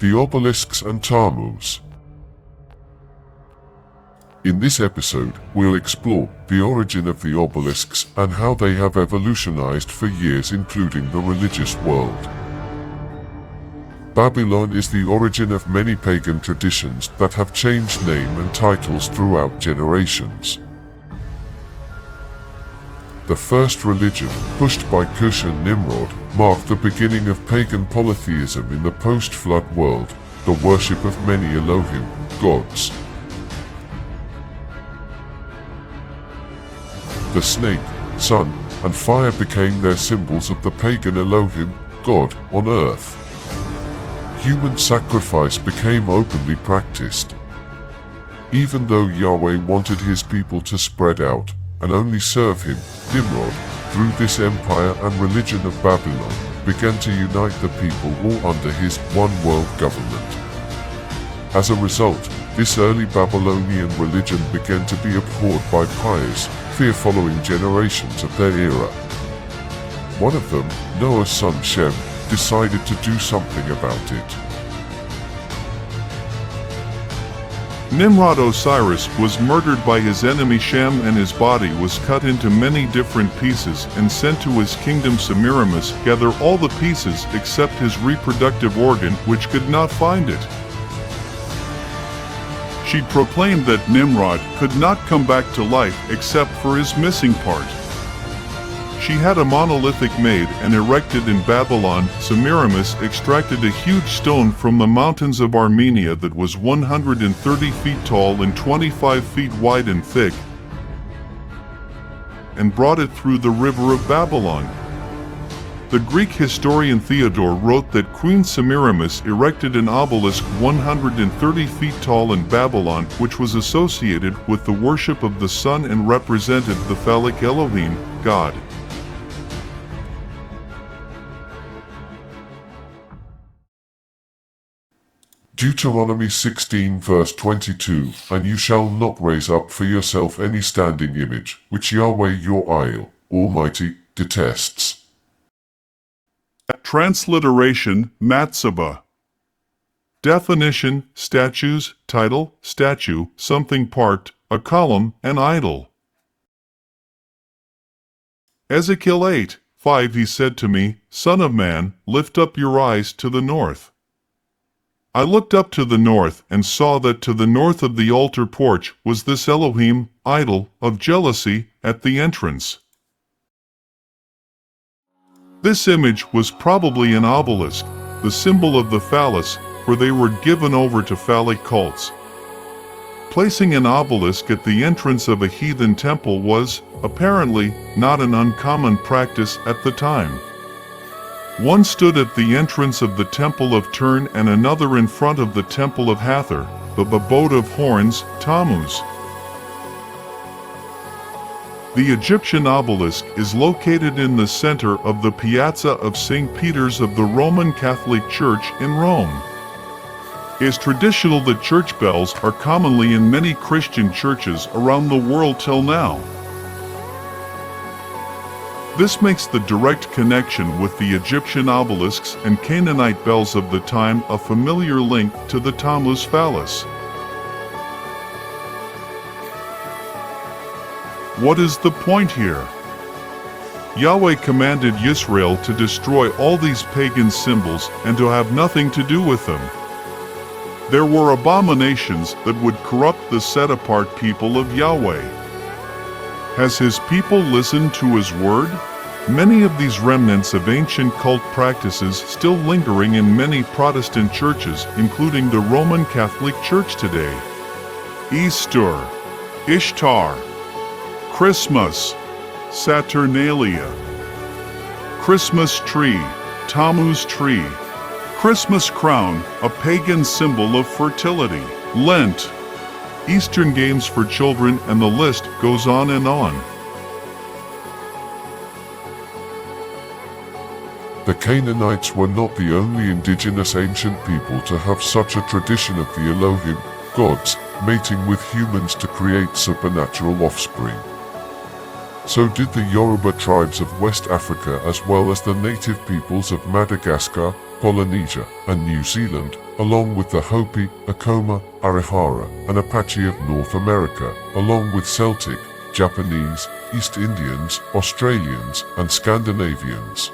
the Obelisks and Tammuz. In this episode, we'll explore the origin of the obelisks and how they have evolutionized for years, including the religious world. Babylon is the origin of many pagan traditions that have changed name and titles throughout generations. The first religion, pushed by Cush and Nimrod, marked the beginning of pagan polytheism in the post-flood world, the worship of many Elohim, gods. The snake, sun, and fire became their symbols of the pagan Elohim, God, on earth. Human sacrifice became openly practiced. Even though Yahweh wanted his people to spread out and only serve him, Nimrod, through this empire and religion of Babylon, began to unite the people all under his one-world government. As a result, this early Babylonian religion began to be abhorred by pious, fear-following generations of their era. One of them, Noah's son Shem, decided to do something about it. Nimrod Osiris was murdered by his enemy Shem, and his body was cut into many different pieces and sent to his kingdom Semiramis, gather all the pieces except his reproductive organ, which could not find it. She proclaimed that Nimrod could not come back to life except for his missing part. She had a monolithic made and erected in Babylon. Semiramis extracted a huge stone from the mountains of Armenia that was 130 feet tall and 25 feet wide and thick, and brought it through the river of Babylon. The Greek historian Theodore wrote that Queen Semiramis erected an obelisk 130 feet tall in Babylon, which was associated with the worship of the sun and represented the phallic Elohim, God. Deuteronomy 16 verse 22, And you shall not raise up for yourself any standing image, which Yahweh your I'll, Almighty, detests. Transliteration, Matzabah. Definition, statues, title, statue, something part, a column, an idol. Ezekiel 8:5 He said to me, Son of man, lift up your eyes to the north. I looked up to the north and saw that to the north of the altar porch was this Elohim, idol, of jealousy, at the entrance. This image was probably an obelisk, the symbol of the phallus, for they were given over to phallic cults. Placing an obelisk at the entrance of a heathen temple was, apparently, not an uncommon practice at the time. One stood at the entrance of the temple of Turn and another in front of the temple of Hathor, the abode of horns, Tammuz. The Egyptian obelisk is located in the center of the Piazza of St. Peter's of the Roman Catholic Church in Rome. It is traditional that church bells are commonly in many Christian churches around the world till now. This makes the direct connection with the Egyptian obelisks and Canaanite bells of the time a familiar link to the Tammuz phallus. What is the point here? Yahweh commanded Israel to destroy all these pagan symbols and to have nothing to do with them. There were abominations that would corrupt the set-apart people of Yahweh. Has his people listened to his word? Many of these remnants of ancient cult practices still lingering in many Protestant churches, including the Roman Catholic Church today. Easter, Ishtar, Christmas, Saturnalia, Christmas tree, Tammuz tree, Christmas crown, a pagan symbol of fertility, Lent, Eastern games for children, and the list goes on and on. The Canaanites were not the only indigenous ancient people to have such a tradition of the Elohim, gods, mating with humans to create supernatural offspring. So did the Yoruba tribes of West Africa, as well as the native peoples of Madagascar, Polynesia, and New Zealand, along with the Hopi, Acoma, Arihara, and Apache of North America, along with Celtic, Japanese, East Indians, Australians, and Scandinavians.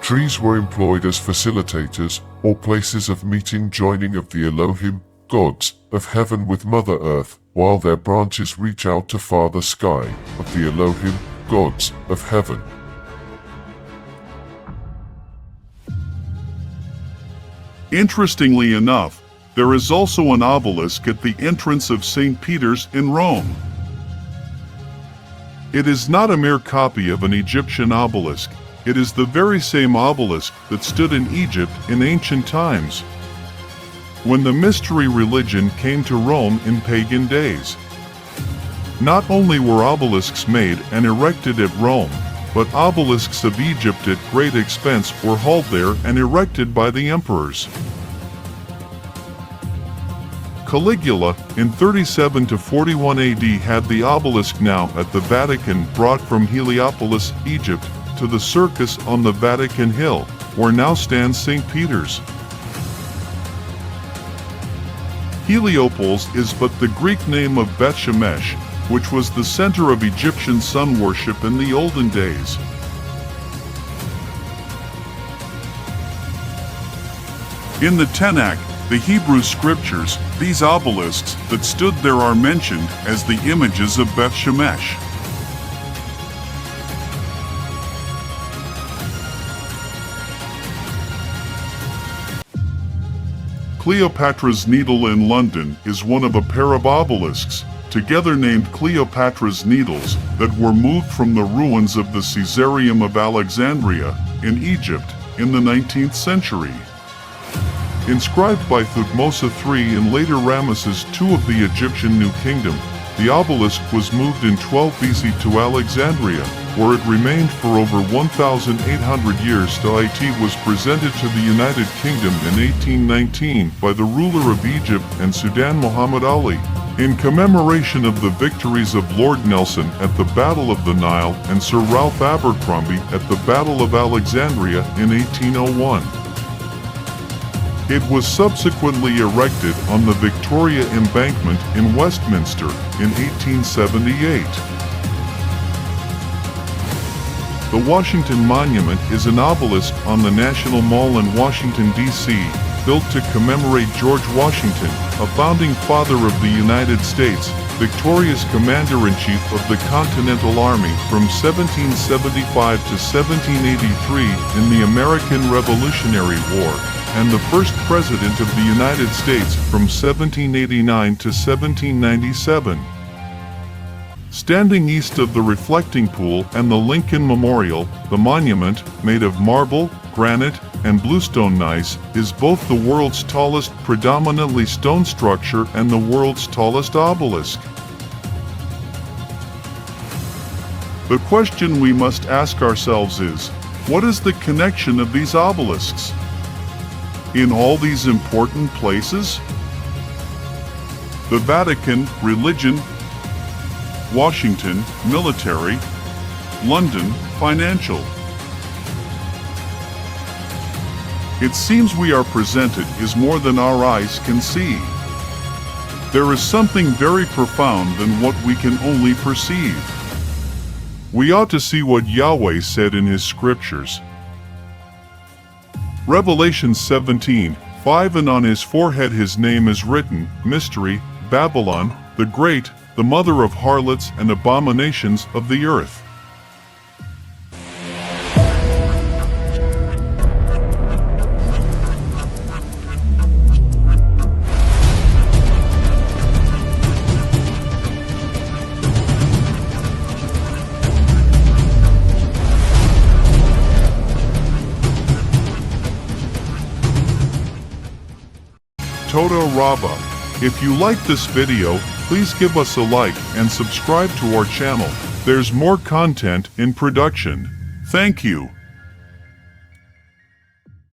Trees were employed as facilitators or places of meeting, joining of the Elohim, gods of heaven, with Mother Earth, while their branches reach out to Father Sky of the Elohim, gods of heaven. Interestingly enough, there is also an obelisk at the entrance of St. Peter's in Rome. It is not a mere copy of an Egyptian obelisk. It is the very same obelisk that stood in Egypt in ancient times, when the mystery religion came to Rome in pagan days. Not only were obelisks made and erected at Rome, but obelisks of Egypt at great expense were hauled there and erected by the emperors. Caligula, in 37 to 41 AD, had the obelisk now at the Vatican brought from Heliopolis, Egypt, to the circus on the Vatican Hill, where now stands St. Peter's. Heliopolis is but the Greek name of Beth Shemesh, which was the center of Egyptian sun worship in the olden days. In the Tanakh, the Hebrew scriptures, these obelisks that stood there are mentioned as the images of Beth Shemesh. Cleopatra's Needle in London is one of a pair of obelisks, together named Cleopatra's Needles, that were moved from the ruins of the Caesareum of Alexandria in Egypt in the 19th century. Inscribed by Thutmose III and later Ramesses II of the Egyptian New Kingdom, the obelisk was moved in 12 BC to Alexandria, where it remained for over 1,800 years till it was presented to the United Kingdom in 1819 by the ruler of Egypt and Sudan, Muhammad Ali, in commemoration of the victories of Lord Nelson at the Battle of the Nile and Sir Ralph Abercrombie at the Battle of Alexandria in 1801. It was subsequently erected on the Victoria Embankment in Westminster in 1878. The Washington Monument is an obelisk on the National Mall in Washington, D.C., built to commemorate George Washington, a founding father of the United States, victorious commander-in-chief of the Continental Army from 1775 to 1783 in the American Revolutionary War, and the first president of the United States from 1789 to 1797. Standing east of the reflecting pool and the Lincoln Memorial, the monument, made of marble, granite, and bluestone gneiss, is both the world's tallest predominantly stone structure and the world's tallest obelisk. The question we must ask ourselves is, what is the connection of these obelisks in all these important places? The Vatican, religion; Washington, military; London, financial. It seems we are presented is more than our eyes can see. There is something very profound than what we can only perceive. We ought to see what Yahweh said in his scriptures. Revelation 17:5, and on his forehead his name is written, Mystery, Babylon, the Great, the mother of harlots and abominations of the earth. Toda Rabba. If you like this video, please give us a like and subscribe to our channel. There's more content in production. Thank you.